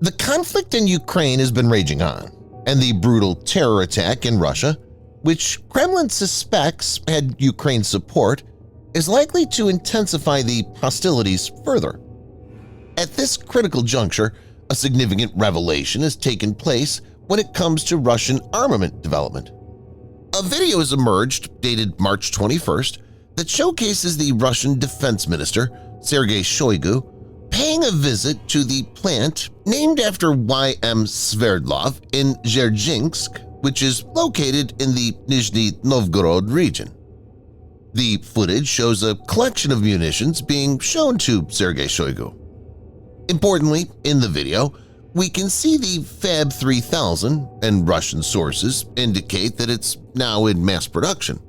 The conflict in Ukraine has been raging on, and the brutal terror attack in Russia, which Kremlin suspects had Ukraine's support, is likely to intensify the hostilities further. At this critical juncture, a significant revelation has taken place when it comes to Russian armament development. A video has emerged, dated March 21st, that showcases the Russian Defense Minister, Sergei Shoigu, paying a visit to the plant named after YM Sverdlov in Dzerzhinsk, which is located in the Nizhny Novgorod region. The footage shows a collection of munitions being shown to Sergei Shoigu. Importantly, in the video, we can see the FAB-3000, and Russian sources indicate that it's now in mass production.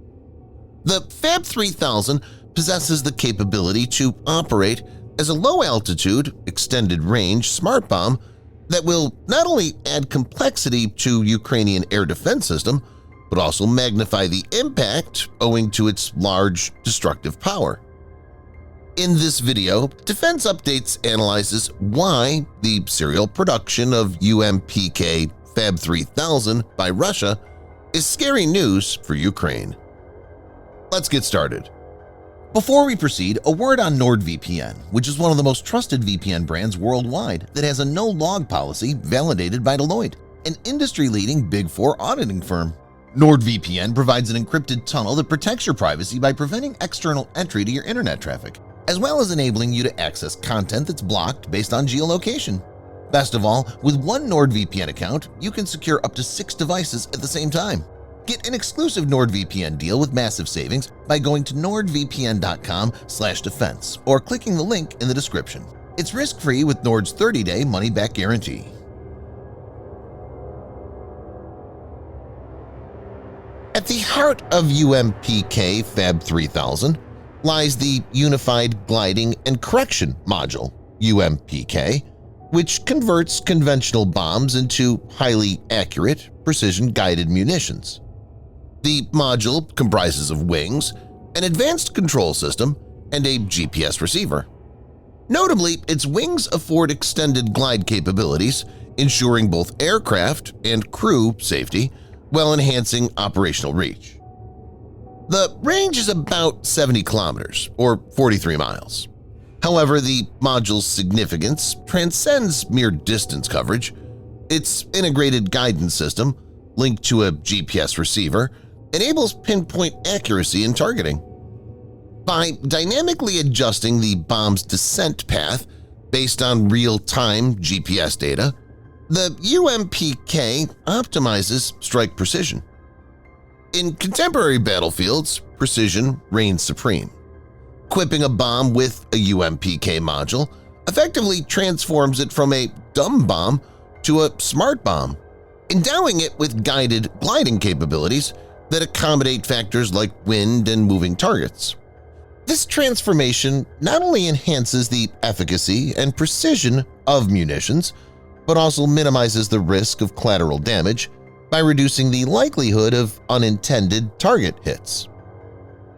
The FAB-3000 possesses the capability to operate as a low-altitude, extended-range smart bomb that will not only add complexity to Ukrainian air defense system, but also magnify the impact owing to its large destructive power. In this video, Defense Updates analyzes why the serial production of UMPK FAB-3000 by Russia is scary news for Ukraine. Let's get started. Before we proceed, a word on NordVPN, which is one of the most trusted VPN brands worldwide that has a no-log policy validated by Deloitte, an industry-leading Big Four auditing firm. NordVPN provides an encrypted tunnel that protects your privacy by preventing external entry to your internet traffic, as well as enabling you to access content that's blocked based on geolocation. Best of all, with one NordVPN account, you can secure up to 6 devices at the same time. Get an exclusive NordVPN deal with massive savings by going to nordvpn.com/defense or clicking the link in the description. It's risk-free with Nord's 30-day money-back guarantee. At the heart of UMPK FAB-3000 lies the Unified Gliding and Correction Module, UMPK, which converts conventional bombs into highly accurate, precision-guided munitions. The module comprises of wings, an advanced control system, and a GPS receiver. Notably, its wings afford extended glide capabilities, ensuring both aircraft and crew safety while enhancing operational reach. The range is about 70 kilometers, or 43 miles. However, the module's significance transcends mere distance coverage. Its integrated guidance system, linked to a GPS receiver, enables pinpoint accuracy in targeting. By dynamically adjusting the bomb's descent path based on real-time GPS data, the UMPK optimizes strike precision. In contemporary battlefields, precision reigns supreme. Equipping a bomb with a UMPK module effectively transforms it from a dumb bomb to a smart bomb, endowing it with guided gliding capabilities that accommodate factors like wind and moving targets. This transformation not only enhances the efficacy and precision of munitions, but also minimizes the risk of collateral damage by reducing the likelihood of unintended target hits.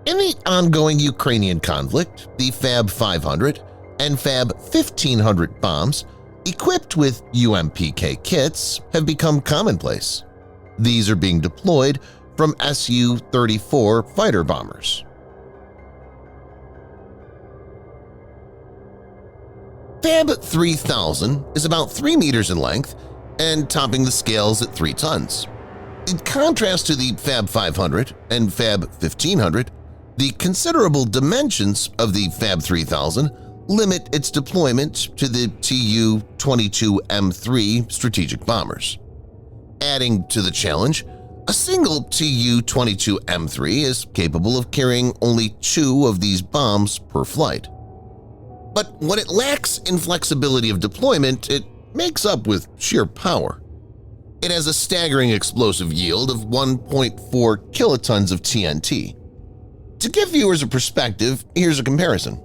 In the ongoing Ukrainian conflict, the FAB-500 and FAB-1500 bombs equipped with UMPK kits have become commonplace. These are being deployed from Su-34 fighter bombers. FAB-3000 is about 3 meters in length and topping the scales at 3 tons. In contrast to the FAB-500 and FAB-1500, the considerable dimensions of the FAB-3000 limit its deployment to the Tu-22M3 strategic bombers. Adding to the challenge, a single Tu-22M3 is capable of carrying only 2 of these bombs per flight. But what it lacks in flexibility of deployment, it makes up with sheer power. It has a staggering explosive yield of 1.4 kilotons of TNT. To give viewers a perspective, here's a comparison.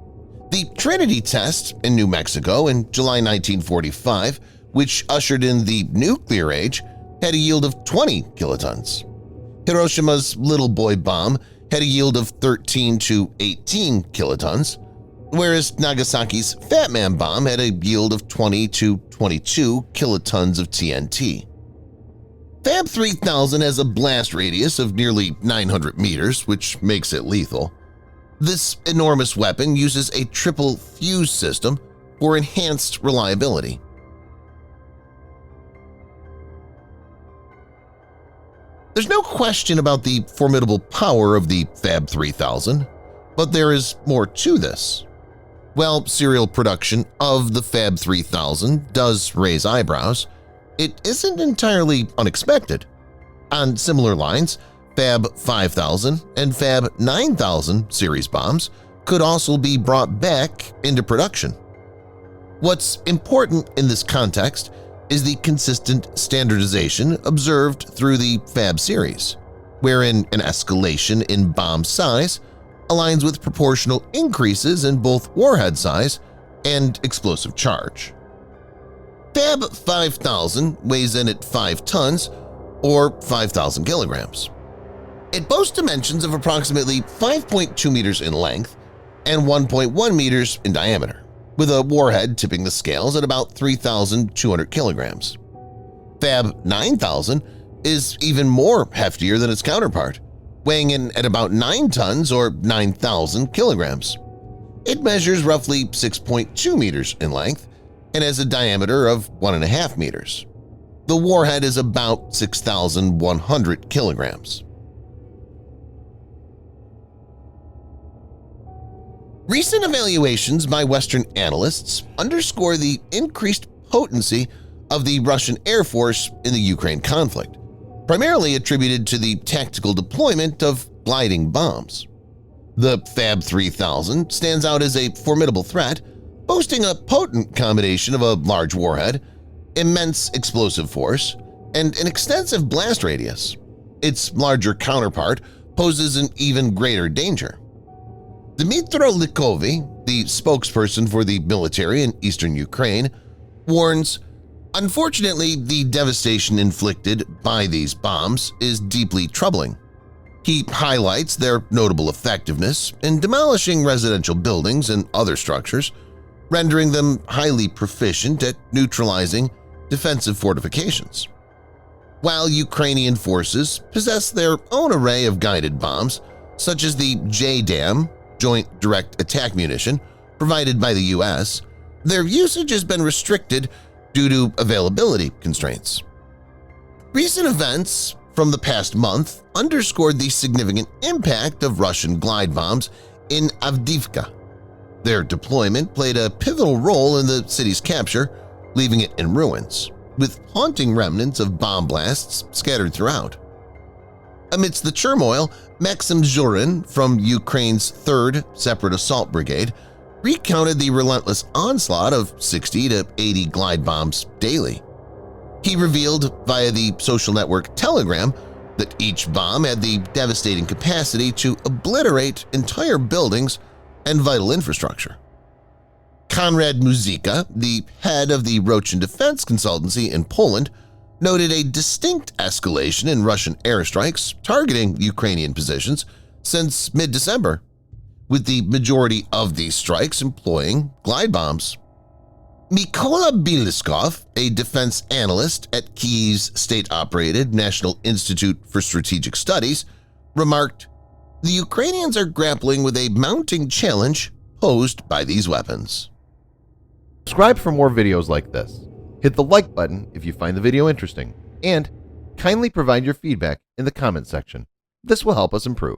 The Trinity test in New Mexico in July 1945, which ushered in the nuclear age, had a yield of 20 kilotons. Hiroshima's Little Boy bomb had a yield of 13 to 18 kilotons. whereas Nagasaki's Fat Man bomb had a yield of 20 to 22 kilotons of TNT. FAB-3000 has a blast radius of nearly 900 meters, which makes it lethal. This enormous weapon uses a triple fuse system for enhanced reliability. There's no question about the formidable power of the FAB-3000, but there is more to this. While serial production of the FAB-3000 does raise eyebrows, it isn't entirely unexpected. On similar lines, FAB-5000 and FAB-9000 series bombs could also be brought back into production. What's important in this context is the consistent standardization observed through the FAB series, wherein an escalation in bomb size aligns with proportional increases in both warhead size and explosive charge. FAB-5000 weighs in at 5 tons or 5,000 kilograms. It boasts dimensions of approximately 5.2 meters in length and 1.1 meters in diameter, with a warhead tipping the scales at about 3,200 kilograms. FAB-9000 is even more heftier than its counterpart, weighing in at about 9 tons or 9,000 kilograms. It measures roughly 6.2 meters in length and has a diameter of 1.5 meters. The warhead is about 6,100 kilograms. Recent evaluations by Western analysts underscore the increased potency of the Russian Air Force in the Ukraine conflict, primarily attributed to the tactical deployment of gliding bombs. The FAB-3000 stands out as a formidable threat, boasting a potent combination of a large warhead, immense explosive force, and an extensive blast radius. Its larger counterpart poses an even greater danger. Dmytro Likovy, the spokesperson for the military in eastern Ukraine, warns, "Unfortunately, the devastation inflicted by these bombs is deeply troubling." He highlights their notable effectiveness in demolishing residential buildings and other structures, rendering them highly proficient at neutralizing defensive fortifications. While Ukrainian forces possess their own array of guided bombs, such as the JDAM, Joint Direct Attack Munition, provided by the U.S., their usage has been restricted due to availability constraints. Recent events from the past month underscored the significant impact of Russian glide bombs in Avdiivka. Their deployment played a pivotal role in the city's capture, leaving it in ruins, with haunting remnants of bomb blasts scattered throughout. Amidst the turmoil, Maxim Zhurin from Ukraine's 3rd Separate Assault Brigade recounted the relentless onslaught of 60 to 80 glide bombs daily. He revealed via the social network Telegram that each bomb had the devastating capacity to obliterate entire buildings and vital infrastructure. Konrad Muzyka, the head of the Rochin Defense Consultancy in Poland, noted a distinct escalation in Russian airstrikes targeting Ukrainian positions since mid-December, with the majority of these strikes employing glide bombs. Mykola Bieliskov, a defense analyst at Kyiv's state-operated National Institute for Strategic Studies, remarked, "The Ukrainians are grappling with a mounting challenge posed by these weapons." Subscribe for more videos like this. Hit the like button if you find the video interesting, and kindly provide your feedback in the comment section. This will help us improve.